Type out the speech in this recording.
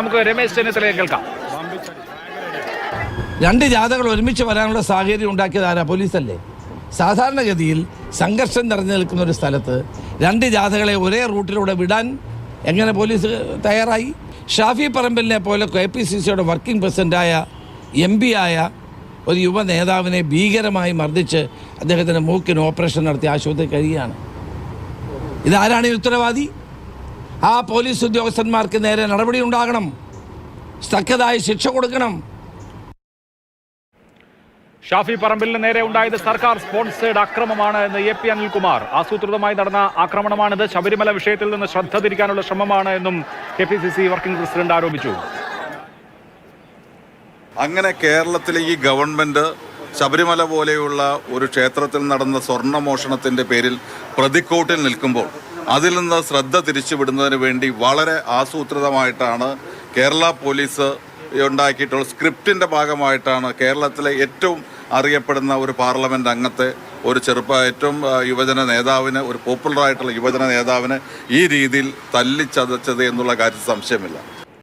നമുക്ക് രമേശ് ചെന്നിത്തലയെ കേൾക്കാം. രണ്ട് ജാഥകൾ ഒരുമിച്ച് വരാനുള്ള സാഹചര്യം ഉണ്ടാക്കിയത് ആരാ? പോലീസല്ലേ. സാധാരണഗതിയിൽ സംഘർഷം നിറഞ്ഞു നിൽക്കുന്ന ഒരു സ്ഥലത്ത് രണ്ട് ജാഥകളെ ഒരേ റൂട്ടിലൂടെ വിടാൻ എങ്ങനെ പോലീസ് തയ്യാറായി? ഷാഫി പറമ്പലിനെ പോലെ KPCCയുടെ വർക്കിംഗ് പ്രസിഡൻ്റായ MP ആയ ഒരു യുവ നേതാവിനെ ഭീകരമായി മർദ്ദിച്ച് അദ്ദേഹത്തിൻ്റെ മൂക്കിന് ഓപ്പറേഷൻ നടത്തി ആശുപത്രി കഴിയുകയാണ്. ഇതാരാണ് ഈ ഉത്തരവാദി? ആ പോലീസ് ഉദ്യോഗസ്ഥന്മാർക്ക് നേരെ നടപടി ഉണ്ടാകണം, തക്കതായ ശിക്ഷ കൊടുക്കണം. ഷാഫി പറമ്പിലിന് നേരെ ഉണ്ടായത് സർക്കാർ സ്പോൺസേഡ് അക്രമമാണ് എന്ന് AP അനിൽകുമാർ. ആസൂത്രിതമായി നടന്ന ആക്രമണമാണിത്. ശബരിമല വിഷയത്തിൽ നിന്ന് ശ്രദ്ധ തിരിക്കാനുള്ള ശ്രമമാണ് എന്നും KPCC വർക്കിംഗ് പ്രസിഡന്റ് ആരോപിച്ചു. അങ്ങനെ കേരളത്തിലെ ഈ ഗവൺമെന്റ് ശബരിമല പോലെയുള്ള ഒരു ക്ഷേത്രത്തിൽ നടന്ന സ്വർണ്ണമോഷണത്തിൻ്റെ പേരിൽ പ്രതിക്കൂട്ടിൽ നിൽക്കുമ്പോൾ അതിൽ നിന്ന് ശ്രദ്ധ തിരിച്ചുവിടുന്നതിന് വേണ്ടി വളരെ ആസൂത്രിതമായിട്ടാണ് കേരള പോലീസ് ഉണ്ടാക്കിയിട്ടുള്ള സ്ക്രിപ്റ്റിൻ്റെ ഭാഗമായിട്ടാണ് കേരളത്തിലെ ഏറ്റവും അറിയപ്പെടുന്ന ഒരു പാർലമെൻറ്റ് അംഗത്തെ ഏറ്റവും യുവജന നേതാവിന്, ഒരു പോപ്പുലറായിട്ടുള്ള യുവജന നേതാവിന് ഈ രീതിയിൽ തല്ലിച്ചതച്ചത് എന്നുള്ള കാര്യത്തിൽ സംശയമില്ല.